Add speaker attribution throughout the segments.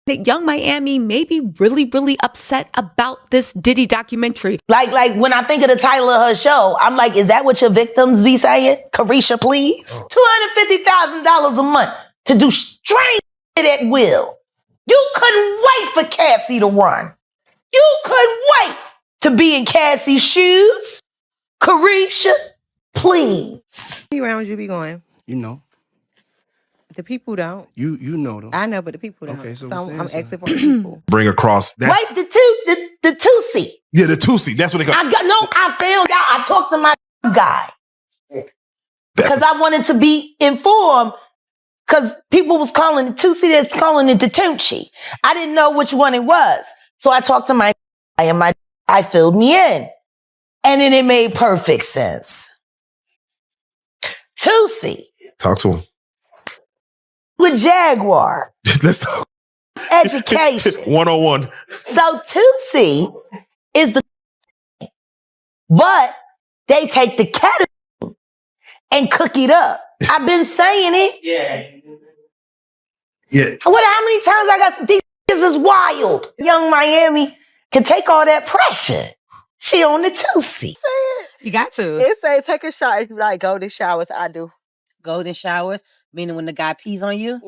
Speaker 1: that Young Miami may be really upset about this Diddy documentary.
Speaker 2: Like when I think of the title of her show, I'm like, is that what your victims be saying? Carisha, please? $250,000 a month to do strange shit at will. You couldn't wait for Cassie to run. You couldn't wait to be in Cassie's shoes. Carisha, please.
Speaker 3: How many rounds you be going?
Speaker 4: You know.
Speaker 3: The people don't.
Speaker 4: You know them.
Speaker 3: I know, but the people don't.
Speaker 4: Okay, so
Speaker 3: I'm asking for the people.
Speaker 5: Bring across.
Speaker 2: Wait, the Tusi.
Speaker 5: Yeah, the Tusi. That's what they call.
Speaker 2: I found out. I talked to my guy because I wanted to be informed. Because people was calling it Tusi, that's calling it the Tunchi. I didn't know which one it was, so I talked to my guy, and my guy filled me in, and then it made perfect sense. Tusi.
Speaker 5: Talk to him.
Speaker 2: With Jaguar.
Speaker 5: Let's talk.
Speaker 2: Education.
Speaker 5: 101.
Speaker 2: So Tusi is the but they take the ketamine and cook it up. I've been saying it.
Speaker 5: Yeah.
Speaker 2: How many times I got these is wild. Young Miami can take all that pressure. She on the Tusi.
Speaker 1: You got to.
Speaker 3: It say take a shower. If you like golden showers, I do.
Speaker 6: Golden showers, meaning when the guy pees on you,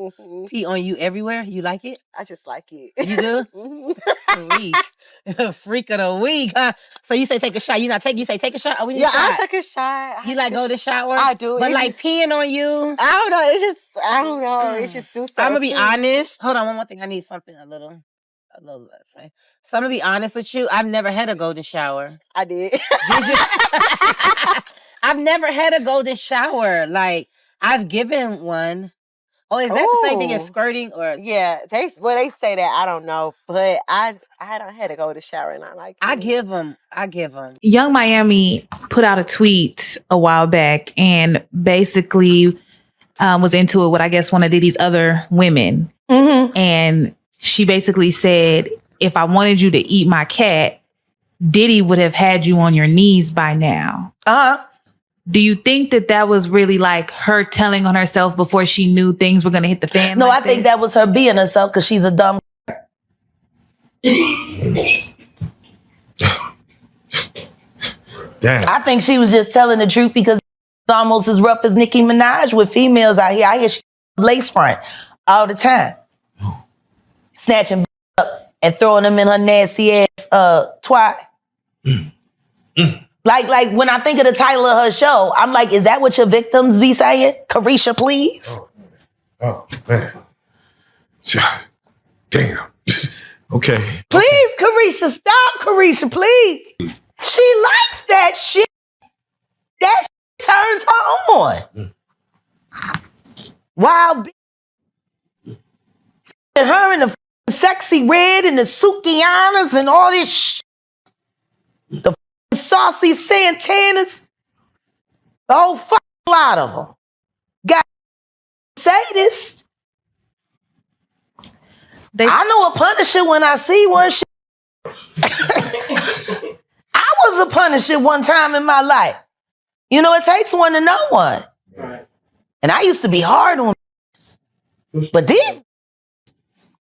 Speaker 6: pee on you everywhere. You like it?
Speaker 3: I just like it.
Speaker 6: You do? Freak of the week, huh? So you say take a shot. You say take a shot. Oh, we need a shot.
Speaker 3: I take a shot.
Speaker 6: You like golden showers?
Speaker 3: I do.
Speaker 6: But like peeing on you?
Speaker 3: I don't know. I don't know. It's just do something.
Speaker 6: I'm gonna be honest. Hold on, one more thing. I need something a little less. Right? So I'm gonna be honest with you. I've never had a golden shower.
Speaker 3: I did.
Speaker 6: Did you? I've never had a golden shower. Like I've given one. Oh, is that the same thing as squirting or?
Speaker 3: Yeah, they say that. I don't know, but I don't had to go to shower and I like it.
Speaker 6: I give them.
Speaker 7: Young Miami put out a tweet a while back and basically was into it with, I guess, one of Diddy's other women.
Speaker 2: Mm-hmm.
Speaker 7: And she basically said, if I wanted you to eat my cat, Diddy would have had you on your knees by now.
Speaker 2: Uh-huh.
Speaker 7: Do you think that was really like her telling on herself before she knew things were going to hit the fan?
Speaker 2: No, I think that was her being herself because she's a dumb.
Speaker 5: Damn.
Speaker 2: I think she was just telling the truth because it's almost as rough as Nicki Minaj with females out here. I hear she lace front all the time. Snatching up and throwing them in her nasty ass twat. Like when I think of the title of her show, I'm like, is that what your victims be saying? Carisha, please?
Speaker 5: Oh man. Damn. Okay.
Speaker 2: Please, Carisha, stop, Carisha, please. She likes that shit. That shit turns her on. Wild bitch. And her in the sexy red and the Sukianas and all this shit. The saucy Santanas. The whole fucking lot of them. Got sadist. I know a Punisher when I see one. I was a Punisher one time in my life. You know, it takes one to know one. Right. And I used to be hard on but these,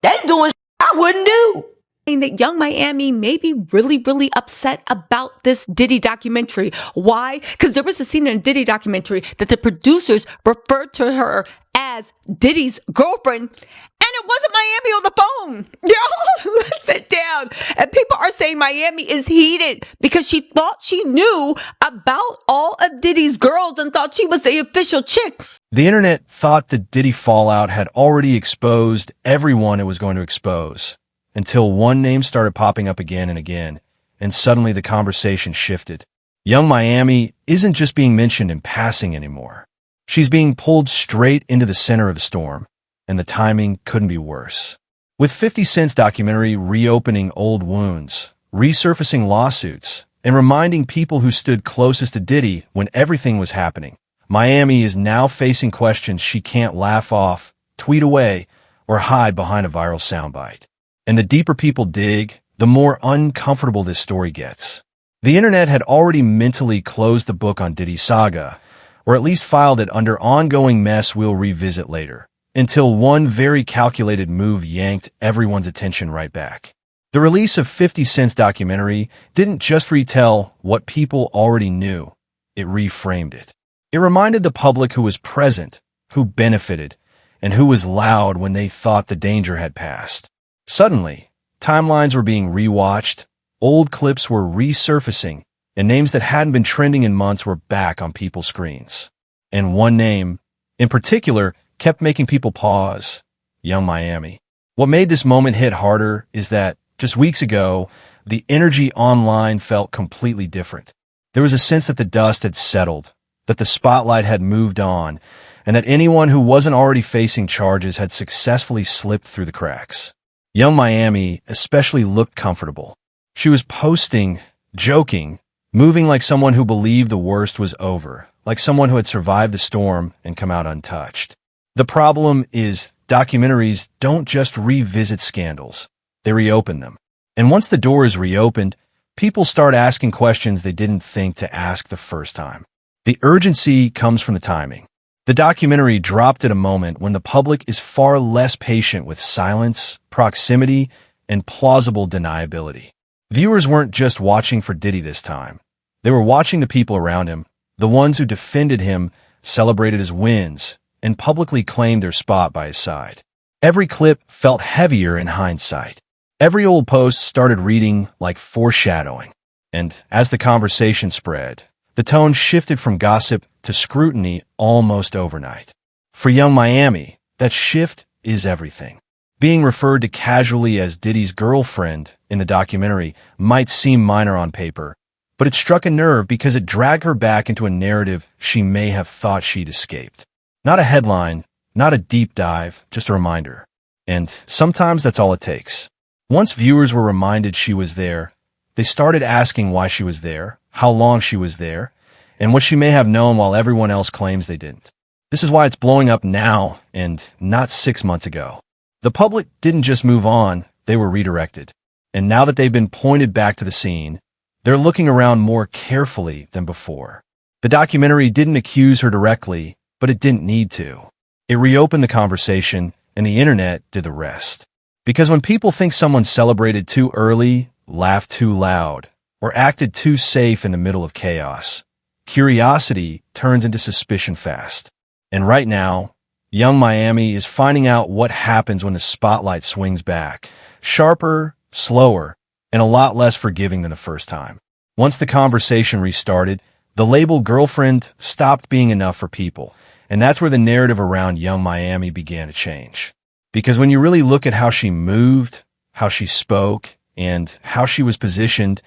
Speaker 2: they doing shit I wouldn't do.
Speaker 1: That Young Miami may be really upset about this Diddy documentary. Why? Because there was a scene in a Diddy documentary that the producers referred to her as Diddy's girlfriend, and it wasn't Miami on the phone. Y'all, let's sit down. And people are saying Miami is heated because she thought she knew about all of Diddy's girls and thought she was the official chick.
Speaker 8: The internet thought the Diddy fallout had already exposed everyone it was going to expose, until one name started popping up again and again, and suddenly the conversation shifted. Young Miami isn't just being mentioned in passing anymore. She's being pulled straight into the center of the storm, and the timing couldn't be worse. With 50 Cent's documentary reopening old wounds, resurfacing lawsuits, and reminding people who stood closest to Diddy when everything was happening, Miami is now facing questions she can't laugh off, tweet away, or hide behind a viral soundbite. And the deeper people dig, the more uncomfortable this story gets. The internet had already mentally closed the book on Diddy's saga, or at least filed it under ongoing mess we'll revisit later. until one very calculated move yanked everyone's attention right back. The release of 50 Cent's documentary didn't just retell what people already knew, it reframed it. It reminded the public who was present, who benefited, and who was loud when they thought the danger had passed. Suddenly, timelines were being rewatched, old clips were resurfacing, and names that hadn't been trending in months were back on people's screens. And one name, in particular, kept making people pause: Young Miami. What made this moment hit harder is that, just weeks ago, the energy online felt completely different. There was a sense that the dust had settled, that the spotlight had moved on, and that anyone who wasn't already facing charges had successfully slipped through the cracks. Young Miami especially looked comfortable. She was posting, joking, moving like someone who believed the worst was over, like someone who had survived the storm and come out untouched. The problem is, documentaries don't just revisit scandals, they reopen them. And once the door is reopened, people start asking questions they didn't think to ask the first time. The urgency comes from the timing. The documentary dropped at a moment when the public is far less patient with silence, proximity, and plausible deniability. Viewers weren't just watching for Diddy this time. They were watching the people around him, the ones who defended him, celebrated his wins, and publicly claimed their spot by his side. Every clip felt heavier in hindsight. Every old post started reading like foreshadowing. And as the conversation spread, the tone shifted from gossip to scrutiny almost overnight. For Young Miami, that shift is everything. Being referred to casually as Diddy's girlfriend in the documentary might seem minor on paper, but it struck a nerve because it dragged her back into a narrative she may have thought she'd escaped. Not a headline, not a deep dive, just a reminder. And sometimes that's all it takes. Once viewers were reminded she was there, they started asking why she was there, how long she was there, and what she may have known while everyone else claims they didn't. This is why it's blowing up now and not 6 months ago. The public didn't just move on, they were redirected. And now that they've been pointed back to the scene, they're looking around more carefully than before. The documentary didn't accuse her directly, but it didn't need to. It reopened the conversation, and the internet did the rest. Because when people think someone celebrated too early, laughed too loud, or acted too safe in the middle of chaos, curiosity turns into suspicion fast. And right now, Young Miami is finding out what happens when the spotlight swings back. Sharper, slower, and a lot less forgiving than the first time. Once the conversation restarted, the label girlfriend stopped being enough for people. And that's where the narrative around Young Miami began to change. Because when you really look at how she moved, how she spoke, and how she was positioned,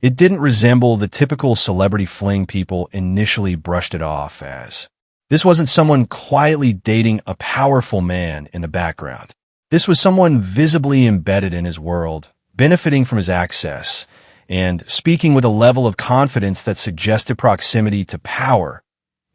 Speaker 8: it didn't resemble the typical celebrity fling people initially brushed it off as. This wasn't someone quietly dating a powerful man in the background. This was someone visibly embedded in his world, benefiting from his access, and speaking with a level of confidence that suggested proximity to power,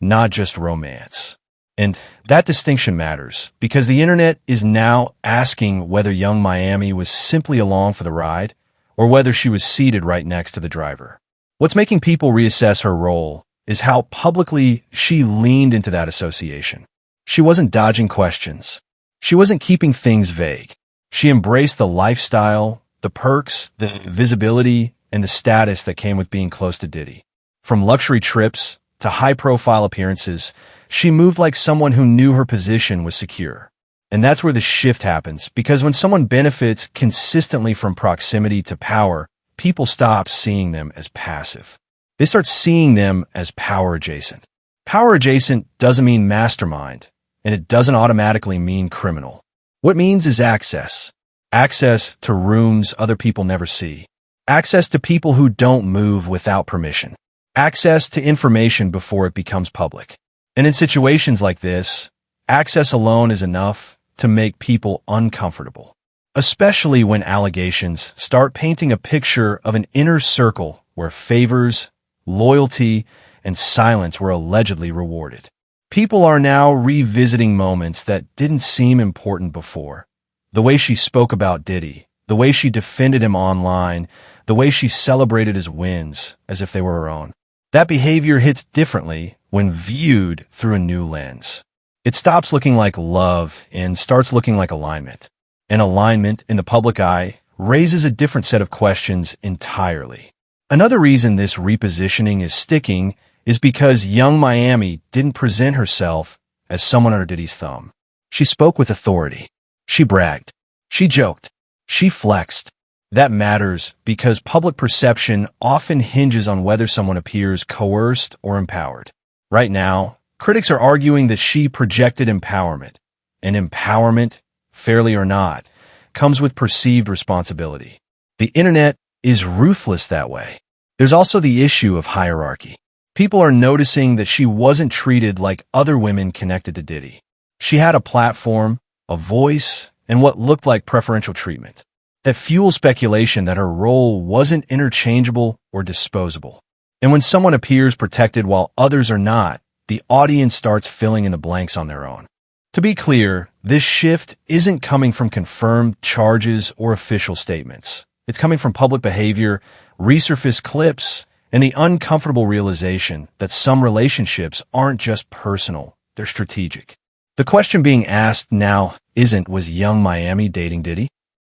Speaker 8: not just romance. And that distinction matters, because the internet is now asking whether Young Miami was simply along for the ride, or whether she was seated right next to the driver. What's making people reassess her role is how publicly she leaned into that association. She wasn't dodging questions. She wasn't keeping things vague. She embraced the lifestyle, the perks, the visibility, and the status that came with being close to Diddy. From luxury trips to high-profile appearances, she moved like someone who knew her position was secure. And that's where the shift happens, because when someone benefits consistently from proximity to power, people stop seeing them as passive. They start seeing them as power adjacent. Power adjacent doesn't mean mastermind, and it doesn't automatically mean criminal. What it means is access. Access to rooms other people never see. Access to people who don't move without permission. Access to information before it becomes public. And in situations like this, access alone is enough to make people uncomfortable, especially when allegations start painting a picture of an inner circle where favors, loyalty, and silence were allegedly rewarded. People are now revisiting moments that didn't seem important before. The way she spoke about Diddy, the way she defended him online, the way she celebrated his wins as if they were her own. That behavior hits differently when viewed through a new lens. It stops looking like love and starts looking like alignment. And alignment in the public eye raises a different set of questions entirely. Another reason this repositioning is sticking is because young Miami didn't present herself as someone under Diddy's thumb. She spoke with authority. She bragged. She joked. She flexed. That matters because public perception often hinges on whether someone appears coerced or empowered. Right now, critics are arguing that she projected empowerment. And empowerment, fairly or not, comes with perceived responsibility. The internet is ruthless that way. There's also the issue of hierarchy. People are noticing that she wasn't treated like other women connected to Diddy. She had a platform, a voice, and what looked like preferential treatment. That fuels speculation that her role wasn't interchangeable or disposable. And when someone appears protected while others are not, the audience starts filling in the blanks on their own. To be clear, this shift isn't coming from confirmed charges or official statements. It's coming from public behavior, resurfaced clips, and the uncomfortable realization that some relationships aren't just personal, they're strategic. The question being asked now isn't, was young Miami dating Diddy?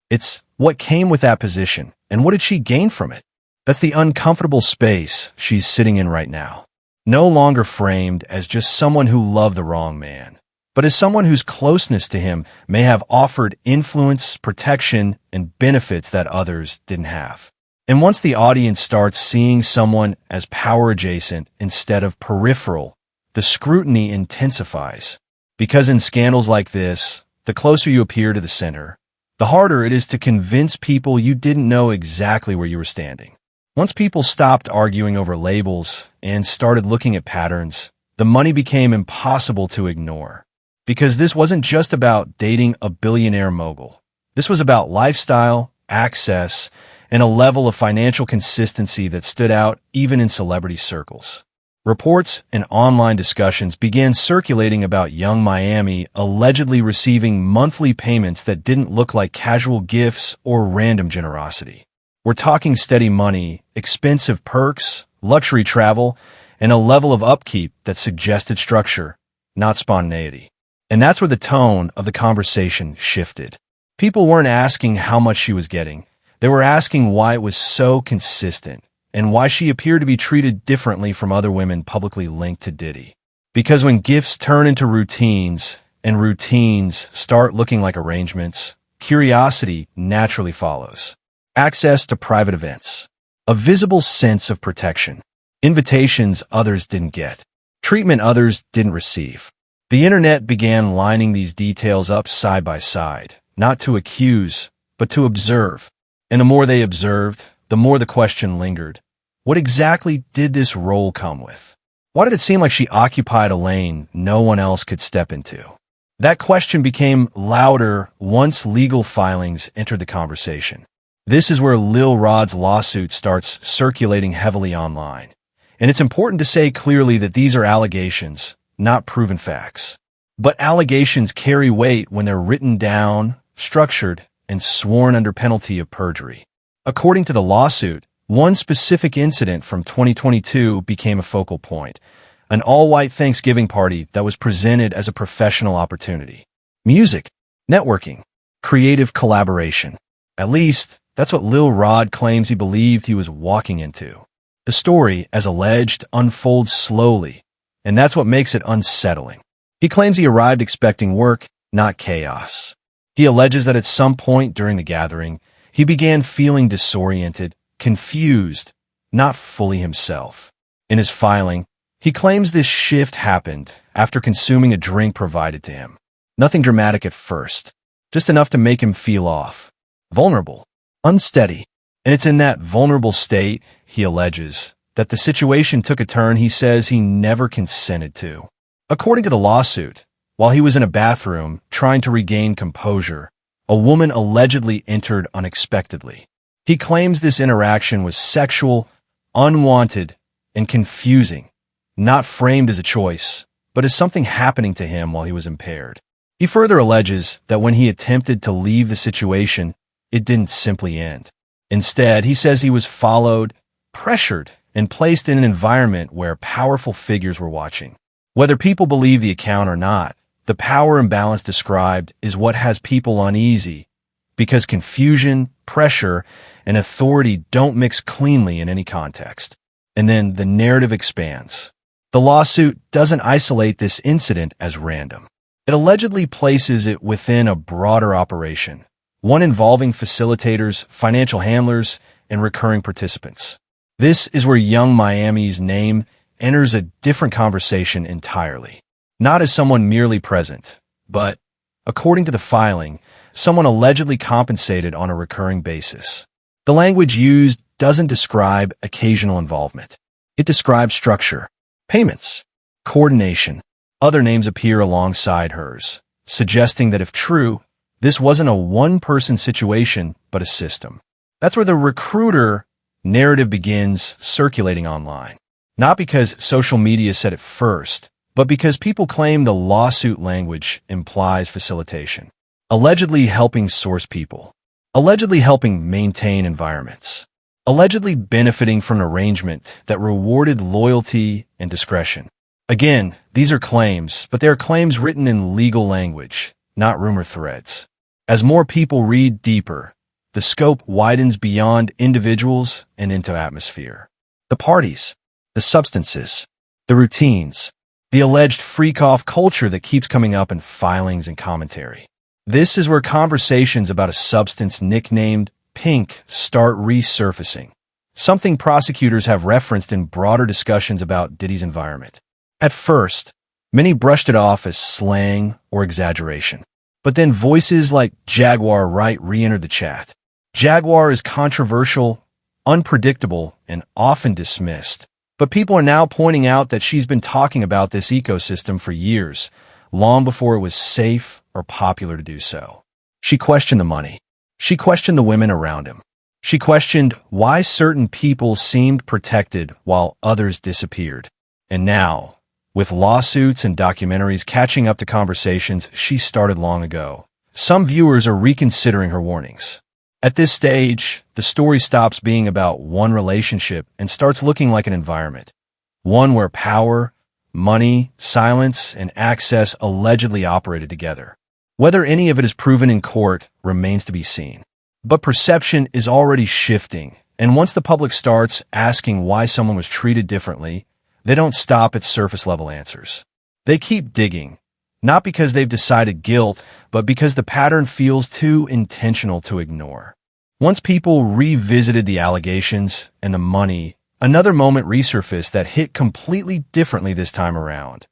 Speaker 8: It's, what came with that position, and what did she gain from it? That's the uncomfortable space she's sitting in right now. No longer framed as just someone who loved the wrong man, but as someone whose closeness to him may have offered influence, protection, and benefits that others didn't have. And once the audience starts seeing someone as power adjacent instead of peripheral, the scrutiny intensifies. Because in scandals like this, the closer you appear to the center, the harder it is to convince people you didn't know exactly where you were standing. Once people stopped arguing over labels and started looking at patterns, the money became impossible to ignore. Because this wasn't just about dating a billionaire mogul. This was about lifestyle, access, and a level of financial consistency that stood out even in celebrity circles. Reports and online discussions began circulating about young Miami allegedly receiving monthly payments that didn't look like casual gifts or random generosity. We're talking steady money, expensive perks, luxury travel, and a level of upkeep that suggested structure, not spontaneity. And that's where the tone of the conversation shifted. People weren't asking how much she was getting. They were asking why it was so consistent and why she appeared to be treated differently from other women publicly linked to Diddy. Because when gifts turn into routines and routines start looking like arrangements, curiosity naturally follows. Access to private events, a visible sense of protection, invitations others didn't get, treatment others didn't receive. The internet began lining these details up side by side, not to accuse, but to observe. And the more they observed, the more the question lingered. What exactly did this role come with? Why did it seem like she occupied a lane no one else could step into? That question became louder once legal filings entered the conversation. This is where Lil Rod's lawsuit starts circulating heavily online. And it's important to say clearly that these are allegations, not proven facts. But allegations carry weight when they're written down, structured, and sworn under penalty of perjury. According to the lawsuit, one specific incident from 2022 became a focal point, an all-white Thanksgiving party that was presented as a professional opportunity. Music, networking, creative collaboration. At least, that's what Lil Rod claims he believed he was walking into. The story, as alleged, unfolds slowly, and that's what makes it unsettling. He claims he arrived expecting work, not chaos. He alleges that at some point during the gathering, he began feeling disoriented, confused, not fully himself. In his filing, he claims this shift happened after consuming a drink provided to him. Nothing dramatic at first, just enough to make him feel off, vulnerable, unsteady. And it's in that vulnerable state, he alleges, that the situation took a turn he says he never consented to. According to the lawsuit, while he was in a bathroom trying to regain composure, a woman allegedly entered unexpectedly. He claims this interaction was sexual, unwanted, and confusing, not framed as a choice, but as something happening to him while he was impaired. He further alleges that when he attempted to leave the situation, it didn't simply end. Instead, he says he was followed, pressured, and placed in an environment where powerful figures were watching. Whether people believe the account or not, The power imbalance described is what has people uneasy because confusion, pressure, and authority don't mix cleanly in any context. And then the narrative expands. The lawsuit doesn't isolate this incident as random. It allegedly places it within a broader operation, one involving facilitators, financial handlers, and recurring participants. This is where Young Miami's name enters a different conversation entirely. Not as someone merely present, but, according to the filing, someone allegedly compensated on a recurring basis. The language used doesn't describe occasional involvement. It describes structure, payments, coordination. Other names appear alongside hers, suggesting that if true, this wasn't a one-person situation, but a system. That's where the recruiter narrative begins circulating online. Not because social media said it first, but because people claim the lawsuit language implies facilitation. Allegedly helping source people. Allegedly helping maintain environments. Allegedly benefiting from an arrangement that rewarded loyalty and discretion. Again, these are claims, but they are claims written in legal language, not rumor threads. As more people read deeper, the scope widens beyond individuals and into atmosphere. The parties, the substances, the routines, the alleged freak-off culture that keeps coming up in filings and commentary. This is where conversations about a substance nicknamed Pink start resurfacing, something prosecutors have referenced in broader discussions about Diddy's environment. At first, many brushed it off as slang or exaggeration. But then voices like Jaguar Wright re-entered the chat. Jaguar is controversial, unpredictable, and often dismissed. But people are now pointing out that she's been talking about this ecosystem for years, long before it was safe or popular to do so. She questioned the money. She questioned the women around him. She questioned why certain people seemed protected while others disappeared. And now, with lawsuits and documentaries catching up to conversations she started long ago, some viewers are reconsidering her warnings. At this stage, the story stops being about one relationship and starts looking like an environment. One where power, money, silence, and access allegedly operated together. Whether any of it is proven in court remains to be seen. But perception is already shifting, and once the public starts asking why someone was treated differently, they don't stop at surface-level answers. They keep digging, not because they've decided guilt, but because the pattern feels too intentional to ignore. Once people revisited the allegations and the money, another moment resurfaced that hit completely differently this time around.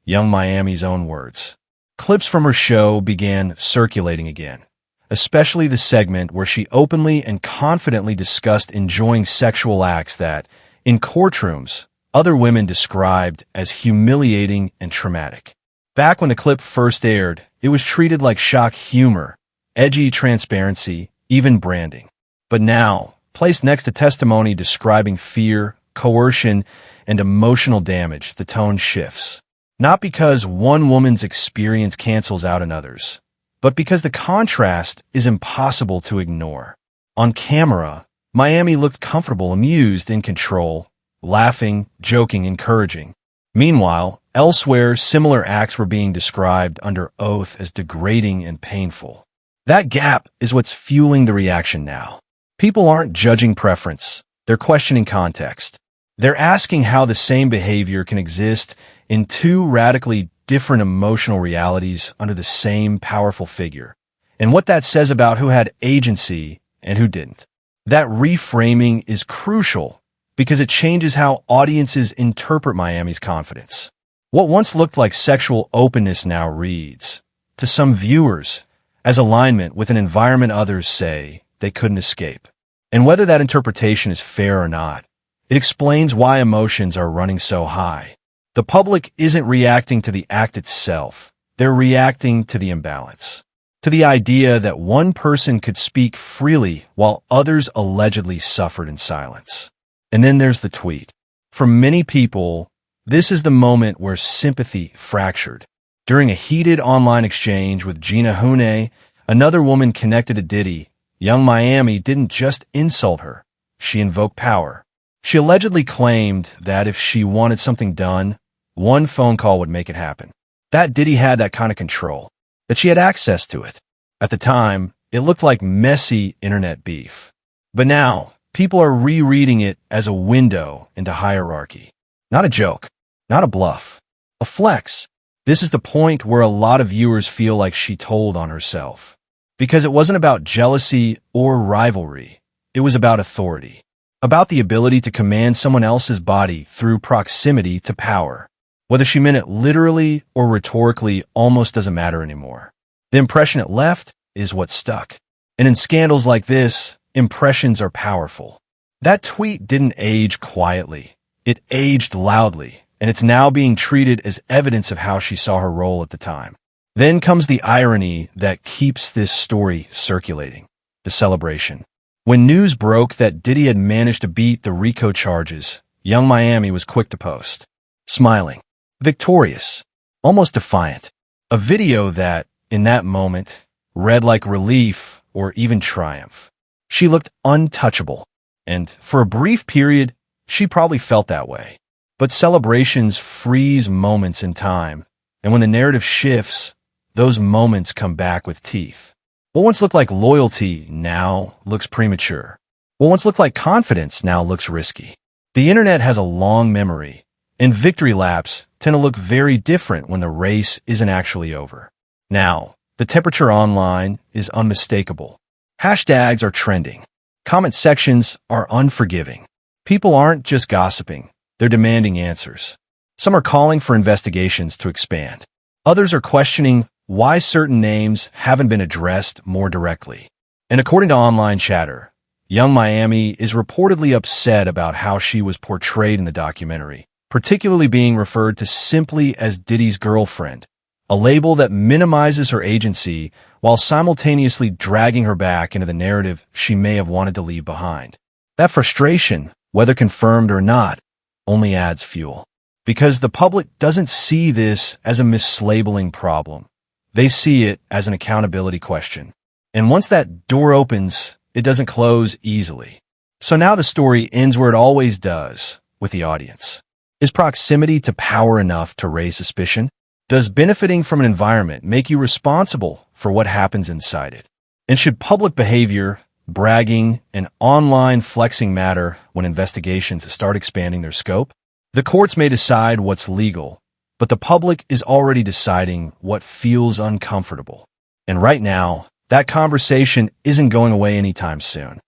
Speaker 8: Young Miami's own words. Clips from her show began circulating again, especially the segment where she openly and confidently discussed enjoying sexual acts that, in courtrooms, other women described as humiliating and traumatic. Back when the clip first aired, it was treated like shock humor, edgy transparency, even branding. But now, placed next to testimony describing fear, coercion, and emotional damage, the tone shifts. Not because one woman's experience cancels out another's, but because the contrast is impossible to ignore. On camera, Miami looked comfortable, amused, in control, laughing, joking, encouraging. Meanwhile, elsewhere, similar acts were being described under oath as degrading and painful. That gap is what's fueling the reaction now. People aren't judging preference. They're questioning context. They're asking how the same behavior can exist in two radically different emotional realities under the same powerful figure, and what that says about who had agency and who didn't. That reframing is crucial because it changes how audiences interpret Miami's confidence. What once looked like sexual openness now reads, to some viewers, as alignment with an environment others say they couldn't escape. And whether that interpretation is fair or not, it explains why emotions are running so high. The public isn't reacting to the act itself. They're reacting to the imbalance. To the idea that one person could speak freely while others allegedly suffered in silence. And then there's the tweet. For many people, this is the moment where sympathy fractured. During a heated online exchange with Gina Hune, another woman connected to Diddy, Young Miami didn't just insult her. She invoked power. She allegedly claimed that if she wanted something done, one phone call would make it happen. that Diddy had that kind of control, that she had access to it. At the time, it looked like messy internet beef. But now, people are rereading it as a window into hierarchy. Not a joke, not a bluff, a flex. This is the point where a lot of viewers feel like she told on herself. Because it wasn't about jealousy or rivalry. It was about authority. About the ability to command someone else's body through proximity to power. Whether she meant it literally or rhetorically almost doesn't matter anymore. The impression it left is what stuck. And in scandals like this, impressions are powerful. That tweet didn't age quietly. It aged loudly, and it's now being treated as evidence of how she saw her role at the time. Then comes the irony that keeps this story circulating, the celebration. When news broke that Diddy had managed to beat the RICO charges, Young Miami was quick to post. Smiling, victorious, almost defiant. A video that, in that moment, read like relief or even triumph. She looked untouchable, and for a brief period, she probably felt that way. But celebrations freeze moments in time, and when the narrative shifts, those moments come back with teeth. What once looked like loyalty now looks premature. What once looked like confidence now looks risky. The internet has a long memory, and victory laps tend to look very different when the race isn't actually over. Now, the temperature online is unmistakable. Hashtags are trending. Comment sections are unforgiving. People aren't just gossiping, they're demanding answers. Some are calling for investigations to expand. Others are questioning why certain names haven't been addressed more directly. And according to online chatter, Young Miami is reportedly upset about how she was portrayed in the documentary, particularly being referred to simply as Diddy's girlfriend, a label that minimizes her agency while simultaneously dragging her back into the narrative she may have wanted to leave behind. That frustration, whether confirmed or not, only adds fuel. Because the public doesn't see this as a mislabeling problem. They see it as an accountability question. And once that door opens, it doesn't close easily. So now the story ends where it always does, with the audience. Is proximity to power enough to raise suspicion? Does benefiting from an environment make you responsible for what happens inside it? And should public behavior, bragging, and online flexing matter when investigations start expanding their scope? The courts may decide what's legal, but the public is already deciding what feels uncomfortable. And right now, that conversation isn't going away anytime soon.